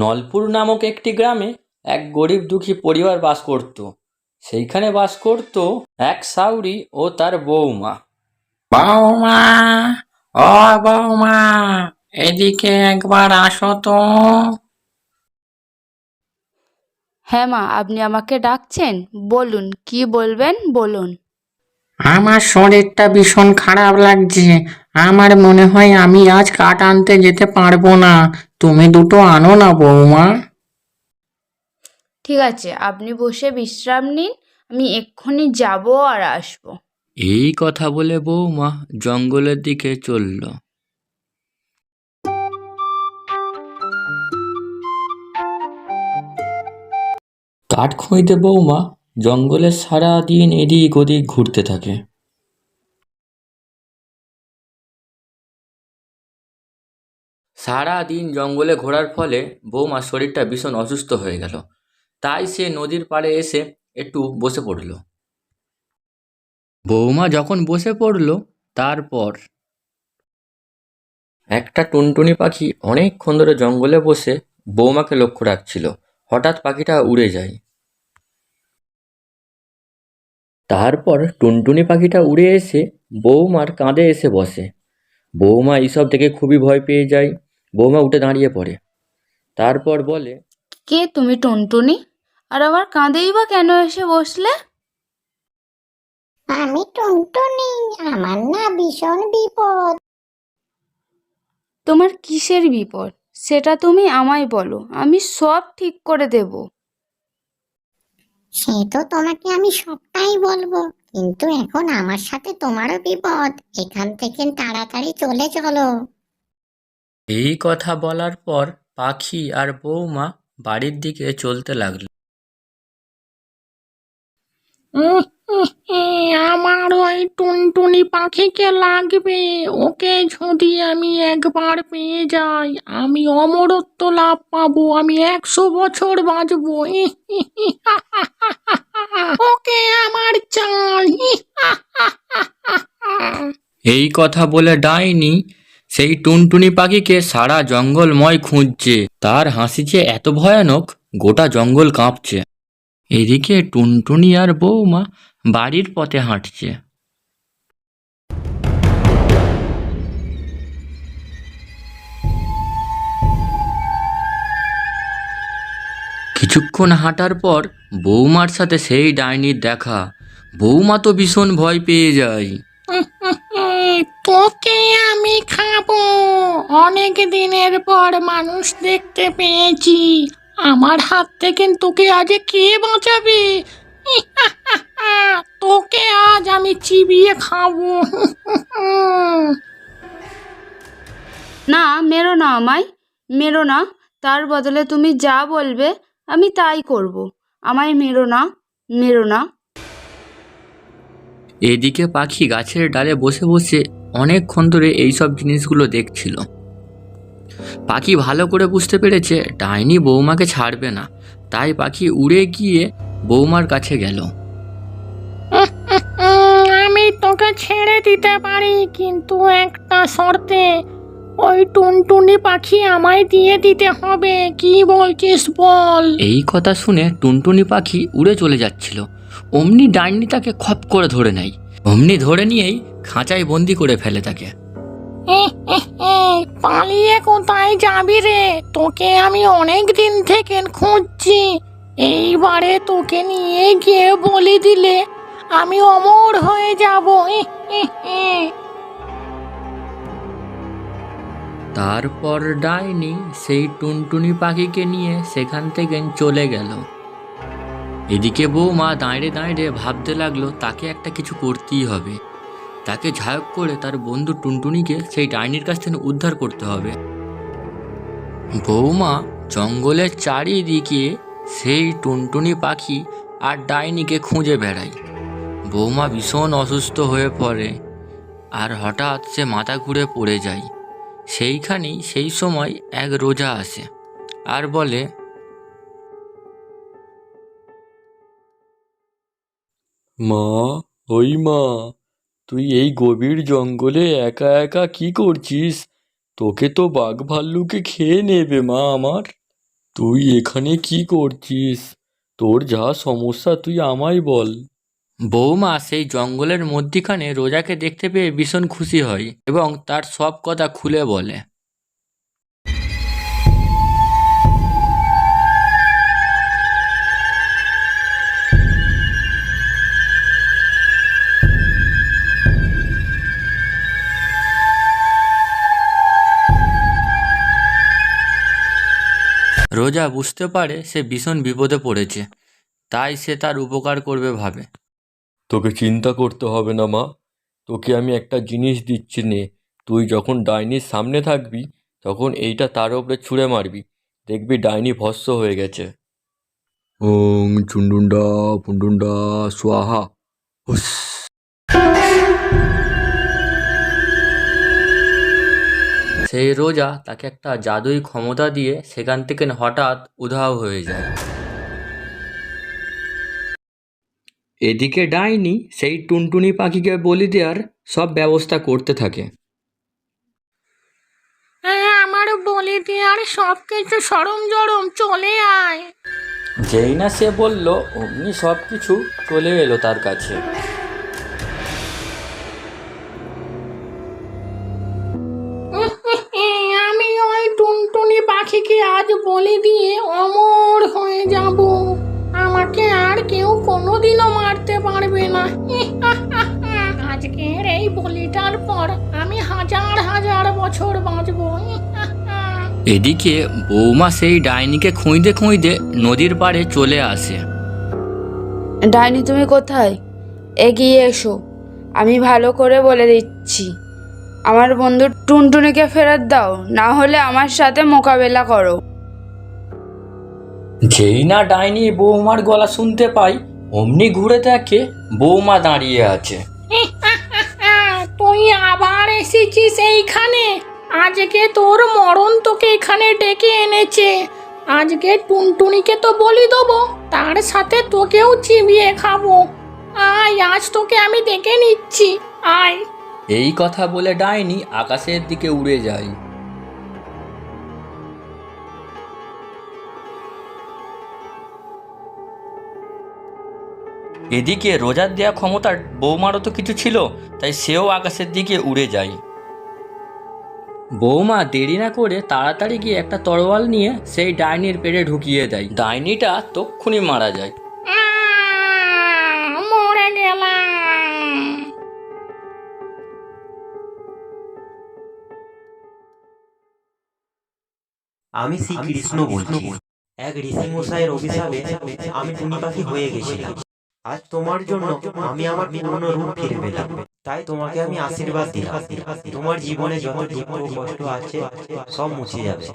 নলপুর নামক একটি গ্রামে এক গরিব দুঃখী পরিবার বাস করত। সেইখানে বাস করত এক সাউরি ও তার বউমা। বৌমা, ও বৌমা, এদিকে একবার আসো তো। হ্যাঁ মা, আপনি আমাকে ডাকছেন? বলুন, কি বলবেন বলুন। আমার শরীরটা ভীষণ খারাপ লাগছে। আমার মনে হয় আমি আজ কাঠ আনতে যেতে পারবো না। তুমি দুটো আনো না বৌমা। ঠিক আছে, আপনি বসে বিশ্রাম নিন, আমি এক্ষুনি যাব আর আসবো। এই কথা বলে বউমা জঙ্গলের দিকে চলল। কাঠ খুঁইতে বউমা জঙ্গলে সারা দিন এদিক ওদিক ঘুরতে থাকে। সারা দিন জঙ্গলে ঘোরার ফলে বউমার শরীরটা ভীষণ অসুস্থ হয়ে গেল। তাই সে নদীর পাড়ে এসে একটু বসে পড়ল। বউমা যখন বসে পড়ল, তারপর একটা টুনটুনি পাখি অনেকক্ষণ ধরে জঙ্গলে বসে বউমাকে লক্ষ্য রাখছিল। হঠাৎ পাখিটা উড়ে যায়। তারপর টুনটুনি পাখিটা উড়ে এসে বউমার কাঁধে এসে বসে। বউমা এইসব দেখে খুবই ভয় পেয়ে যায়। বউমা উঠে দাঁড়িয়ে পড়ে। তারপর বলে, কে তুমি টুনটুনি? আর আমার কাঁধেই বা কেন এসে বসলে? আমি টুনটুনি, আমার না ভীষণ বিপদ। তোমার কিসের বিপদ সেটা তুমি আমায় বলো, আমি সব ঠিক করে দেব। সে তো তোমাকে আমি সবটাই বলবো, কিন্তু এখন আমার সাথে তোমারও বিপদ। এখান থেকে তাড়াতাড়ি চলে চলো। এই কথা বলার পর পাখি আর বউমা বাড়ির দিকে চলতে লাগলো। উহ, উহ, আমার ওই টুনটুনি পাখিকে লাগবে। ওকে যদি আমি একবার পেয়ে যাই, আমি অমরত্ব লাভ পাবো। আমি 100 বছর বাঁচবো। ইহ, ইহ, ইহ, হা, হা, হা, হা, হা। ওকে আমার চাই। ইহ, হা, হা, হা, হা, হা। এই কথা বলে ডাইনি সেই টুনটুনি পাখিকে সারা জঙ্গলময় খুঁজছে। তার হাসি যে এত ভয়ানক, গোটা জঙ্গল কাঁপছে। এদিকে টুনটুনি আর বউমা বাড়ির পথে হাঁটছে। কিছুক্ষণ হাঁটার পর বউমার সাথে সেই ডাইনির দেখা। বউমা তো ভীষণ ভয় পেয়ে যায়। তোকে আমি খাবো। অনেক দিনের পর মানুষ দেখতে পেয়েছি। আমার হাত থেকে তোকে আজ কে বাঁচাবে? তোকে আজ আমি চিবিয়ে খাবো। না, মেরো না আমায়, মেরো না। তার বদলে তুমি যা বলবে আমি তাই করব। আমায় মেরো না, মেরো না। এদিকে পাখি গাছের ডালে বসে বসে অনেকক্ষণ ধরে এইসব জিনিসগুলো দেখছিল। পাখি ভালো করে বুঝতে পেরেছে ডাইনি বৌমাকে ছাড়বে না। তাই পাখি উড়ে গিয়ে বৌমার কাছে গেল। আমি তোকে ছেড়ে দিতে পারি, কিন্তু একটা শর্তে। ওই টুনটুনি পাখি আমায় দিয়ে দিতে হবে। কি বলছিস বল? এই কথা শুনে টুনটুনি পাখি উড়ে চলে যাচ্ছিল। অমনি ডাইনি তাকে খপ করে ধরে নেয়। অমনি ধরে নিয়েই খাঁচায় বন্দি করে ফেলে তাকে। পালিয়ে কোথায় যাবি রে? তোকে আমি অনেক দিন থেকে খুঁজছি। এইবারে তোকে নিয়ে গিয়ে বলি দিলে আমি অমর হয়ে যাব। তারপর ডাইনি সেই টুনটুনি পাখিকে নিয়ে সেখান থেকে চলে গেল। এদিকে বৌমা দাঁড়িয়ে দাঁড়িয়ে ভাবতে লাগলো তাকে একটা কিছু করতেই হবে। তাকে ঝাঁক করে তার বন্ধু টুনটুনিকে সেই ডাইনির কাছ থেকে উদ্ধার করতে হবে। বৌমা জঙ্গলের চারিদিকে সেই টুনটুনি পাখি আর ডাইনিকে খুঁজে বেড়ায়। বৌমা ভীষণ অসুস্থ হয়ে পড়ে আর হঠাৎ সে মাথা ঘুরে পড়ে যায়। সেইখানেই সেই সময় এক রোজা আসে আর বলে, মা, ওই মা, তুই এই গভীর জঙ্গলে একা একা কি করছিস? তোকে তো বাঘ ভাল্লুকে খেয়ে নেবে মা আমার। তুই এখানে কি করছিস? তোর যা সমস্যা তুই আমায় বল। বৌমা সেই জঙ্গলের মধ্যিখানে রোজাকে দেখতে পেয়ে ভীষণ খুশি হয় এবং তার সব কথা খুলে বলে। রোজা বুঝতে পারে সে ভীষণ বিপদে পড়েছে, তাই সে তার উপকার করবে ভাবে। তোকে চিন্তা করতে হবে না মা, তোকে আমি একটা জিনিস দিচ্ছি নে। তুই যখন ডাইনির সামনে থাকবি তখন এইটা তার উপরে ছুঁড়ে মারবি, দেখবি ডাইনি ভস্ম হয়ে গেছে। ওং চুন্ডুন্ডা পুন্ডুন্ডা সোয়াহা হুস। সেই রোজা তাকে একটা জাদুই ক্ষমতা দিয়ে সেখান থেকে হঠাৎ উধাও হয়ে যায়। এদিকে ডাইনি সেই টুনটুনি পাখিকে বলি দেওয়ার সব ব্যবস্থা করতে থাকে। আমার বলে দেওয়ার সব কিছু সরঞ্জাম চলে আয়। যেই না সে বলল অমনি সব কিছু চলে এলো তার কাছে। আমি ওই টুনটুনি পাখিকে আজ বলে দিয়ে অমর হয়ে যাব। আমাকে আর কেউ কোনোদিনও মারতে পারবে না। আজকের এই বলিটার পর আমি হাজার হাজার বছর বাঁচব। এদিকে বৌমা সেই ডাইনিকে খুঁজতে খুঁজতে নদীর পাড়ে চলে আসে। ডাইনি তুমি কোথায়? এগিয়ে এসো, আমি ভালো করে বলে দিচ্ছি। আমার বন্ধু টুনটুনিকে ফেরত দাও, না হলে আমার সাথে মোকাবেলা করো। যেই না ডাইনি বৌমার গলা শুনতে পাই অমনি ঘুরে দেখে বৌমা দাঁড়িয়ে আছে। তুই আবার এসেছিস এইখানে? আজকে তোর মরণ তোকে এখানে ডেকে এনেছে। আজকে টুনটুনিকে তো বলি দেবো, তার সাথে তোকেও চিবিয়ে খাবো। আয়, আজ তোকে আমি ডেকে নিচ্ছি, আয়। এই কথা বলে ডাইনি আকাশের দিকে উড়ে যায়। এদিকে রোজার দেয়া ক্ষমতার বৌমারও তো কিছু ছিল, তাই সেও আকাশের দিকে উড়ে যায়। বৌমা দেরি না করে তাড়াতাড়ি গিয়ে একটা তরোয়াল নিয়ে সেই ডাইনির পেটে ঢুকিয়ে দেয়। ডাইনিটা তক্ষুনি মারা যায়। মরে গেলাম। আমি শ্রীকৃষ্ণ বলছি। এক ঋষি মশাইয়ের অভিশাপে আমি টুনি পাখি হয়ে গেছিলাম। আজ তোমার জন্য আমি আমার পুরনো রূপ ফিরে পেলাম। তাই তোমাকে আমি আশীর্বাদ দিলাম, তোমার জীবনে যত দুঃখ কষ্ট আছে সব মুছে যাবে।